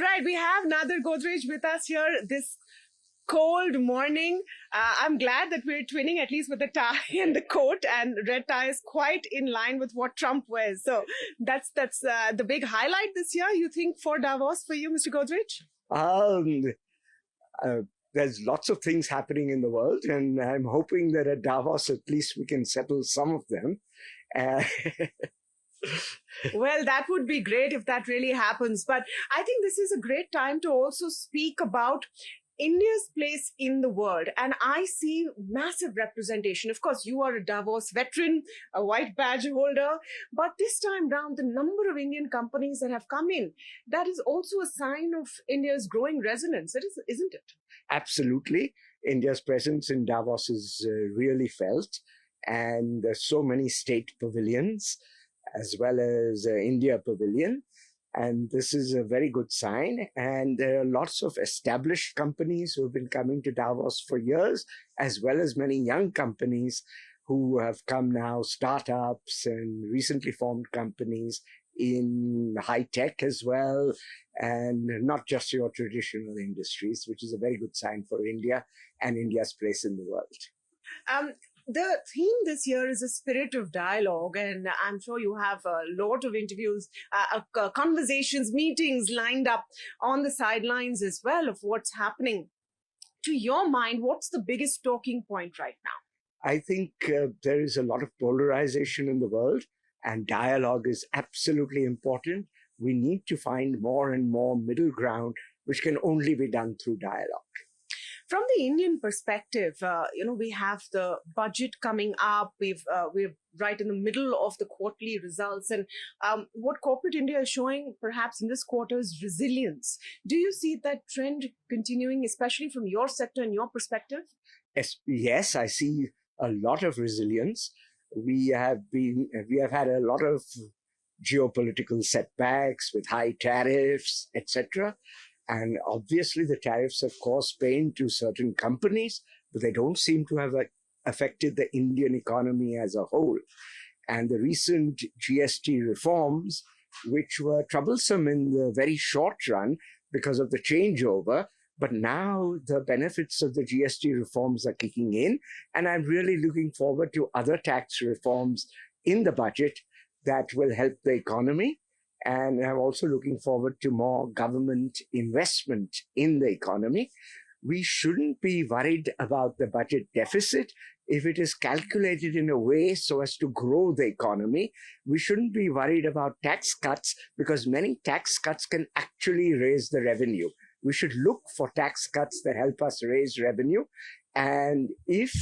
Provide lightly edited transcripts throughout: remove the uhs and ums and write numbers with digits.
All right, we have Nader Godrej with us here this cold morning. I'm glad that we're twinning, at least with the tie and the coat, and red tie is quite in line with what Trump wears. So that's the big highlight this year, you think, for Davos for you, Mr. Godrej? Um, there's lots of things happening in the world, and I'm hoping that at Davos, at least we can settle some of them. Uh, Well, that would be great if that really happens. But I think this is a great time to also speak about India's place in the world. And I see massive representation. Of course, you are a Davos veteran, a white badge holder. But this time round, the number of Indian companies that have come in, that is also a sign of India's growing resonance, isn't it? Absolutely. India's presence in Davos is really felt, and there's so many state pavilions as well as India Pavilion. And this is a very good sign. And there are lots of established companies who have been coming to Davos for years, as well as many young companies who have come now, startups and recently formed companies in high tech as well, and not just your traditional industries, which is a very good sign for India and India's place in the world. The theme this year is a spirit of dialogue, and I'm sure you have a lot of interviews, conversations, meetings lined up on the sidelines as well of what's happening. To your mind, what's the biggest talking point right now? I think there is a lot of polarization in the world, and dialogue is absolutely important. We need to find more and more middle ground, which can only be done through dialogue. From the Indian perspective, we have the budget coming up. We're right in the middle of the quarterly results, and what corporate India is showing, perhaps in this quarter, is resilience. Do you see that trend continuing, especially from your sector and your perspective? Yes, I see a lot of resilience. We have had a lot of geopolitical setbacks with high tariffs, etc. And obviously, the tariffs have caused pain to certain companies, but they don't seem to have affected the Indian economy as a whole. And the recent GST reforms, which were troublesome in the very short run because of the changeover, but now the benefits of the GST reforms are kicking in. And I'm really looking forward to other tax reforms in the budget that will help the economy. And I'm also looking forward to more government investment in the economy. We shouldn't be worried about the budget deficit if it is calculated in a way so as to grow the economy. We shouldn't be worried about tax cuts because many tax cuts can actually raise the revenue. We should look for tax cuts that help us raise revenue. And if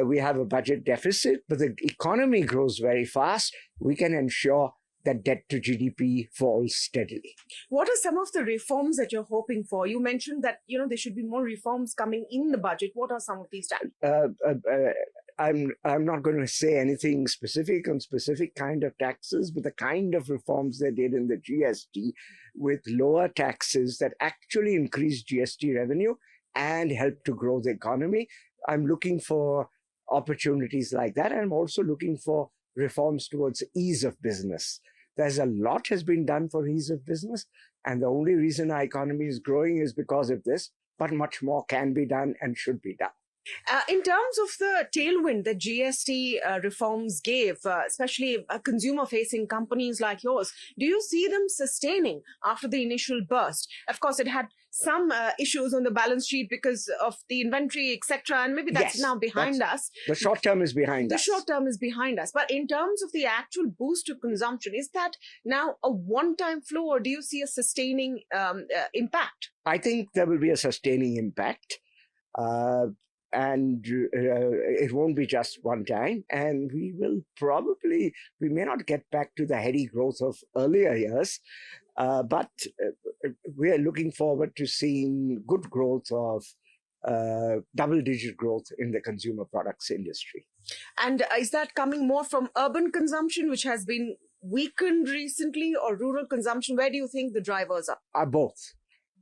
we have a budget deficit, but the economy grows very fast, we can ensure that debt to GDP falls steadily. What are some of the reforms that you're hoping for? You mentioned that there should be more reforms coming in the budget. What are some of these? I'm not going to say anything specific on specific kind of taxes, but the kind of reforms they did in the GST with lower taxes that actually increase GST revenue and help to grow the economy. I'm looking for opportunities like that. I'm also looking for reforms towards ease of business. There's a lot has been done for ease of business, and the only reason our economy is growing is because of this, but much more can be done and should be done. In terms of the tailwind that GST reforms gave, especially consumer-facing companies like yours, do you see them sustaining after the initial burst? Of course, it had some issues on the balance sheet because of the inventory, etc., and maybe that's now behind us. The short term is behind us. The short term is behind us. But in terms of the actual boost to consumption, is that now a one-time flow, or do you see a sustaining impact? I think there will be a sustaining impact. And it won't be just one time. And we may not get back to the heady growth of earlier years, but we are looking forward to seeing good growth of double-digit growth in the consumer products industry. And is that coming more from urban consumption, which has been weakened recently, or rural consumption? Where do you think the drivers are? Both.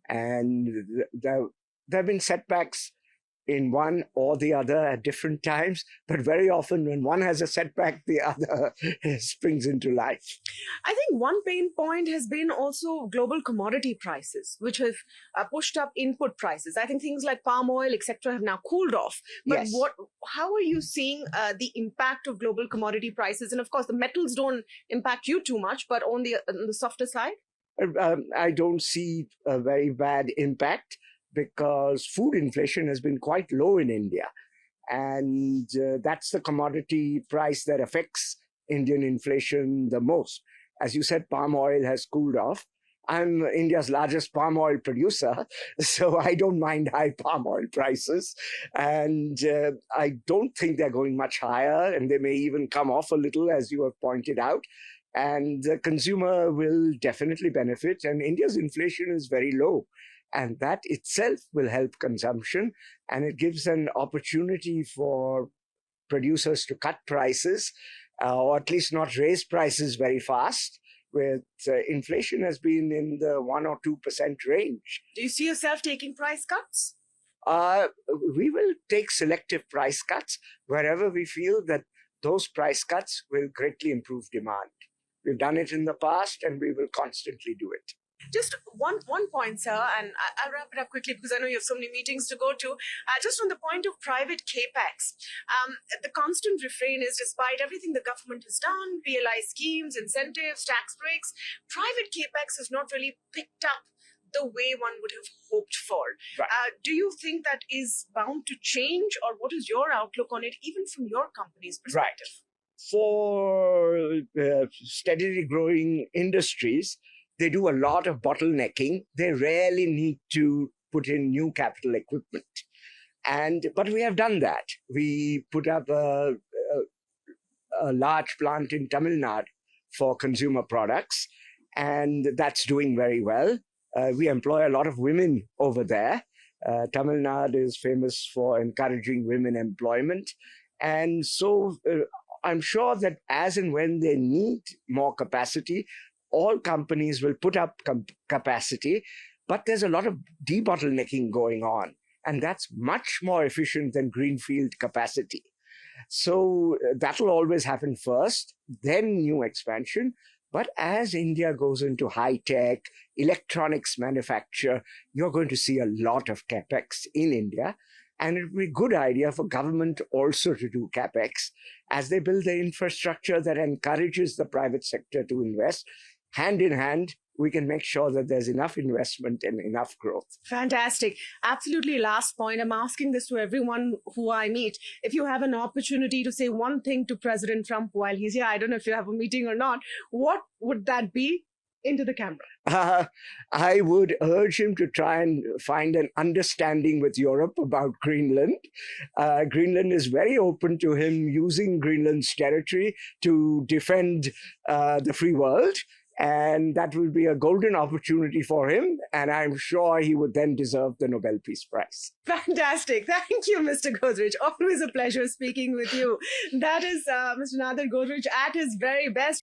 And there have been setbacks in one or the other at different times, but very often when one has a setback, the other springs into life. I think one pain point has been also global commodity prices, which have pushed up input prices. I think things like palm oil, etc., have now cooled off. But Yes. how are you seeing the impact of global commodity prices? And of course, the metals don't impact you too much, but on the softer side? I don't see a very bad impact because food inflation has been quite low in India. And that's the commodity price that affects Indian inflation the most. As you said, palm oil has cooled off. I'm India's largest palm oil producer, so I don't mind high palm oil prices. And I don't think they're going much higher, and they may even come off a little, as you have pointed out. And the consumer will definitely benefit. And India's inflation is very low. And that itself will help consumption. And it gives an opportunity for producers to cut prices, or at least not raise prices very fast. With inflation has been in the 1 or 2% range. Do you see yourself taking price cuts? We will take selective price cuts wherever we feel that those price cuts will greatly improve demand. We've done it in the past and we will constantly do it. Just one point, sir, and I'll wrap it up quickly because I know you have so many meetings to go to. Just on the point of private capex, the constant refrain is, despite everything the government has done, PLI schemes, incentives, tax breaks, private capex has not really picked up the way one would have hoped for. Right. Do you think that is bound to change, or what is your outlook on it, even from your company's perspective? Right. For steadily growing industries, they do a lot of bottlenecking. They rarely need to put in new capital equipment. But we have done that. We put up a large plant in Tamil Nadu for consumer products, and that's doing very well. We employ a lot of women over there. Tamil Nadu is famous for encouraging women employment. And so I'm sure that as and when they need more capacity, all companies will put up capacity, but there's a lot of debottlenecking going on, and that's much more efficient than greenfield capacity. So that will always happen first, then new expansion. But as India goes into high-tech, electronics manufacture, you're going to see a lot of capex in India. And it would be a good idea for government also to do capex as they build the infrastructure that encourages the private sector to invest. Hand in hand, we can make sure that there's enough investment and enough growth. Fantastic. Absolutely. Last point. I'm asking this to everyone who I meet. If you have an opportunity to say one thing to President Trump while he's here, I don't know if you have a meeting or not, what would that be? Into the camera. I would urge him to try and find an understanding with Europe about Greenland. Greenland is very open to him using Greenland's territory to defend the free world. And that will be a golden opportunity for him. And I'm sure he would then deserve the Nobel Peace Prize. Fantastic. Thank you, Mr. Godrej. Always a pleasure speaking with you. That is Mr. Nader Godrej at his very best.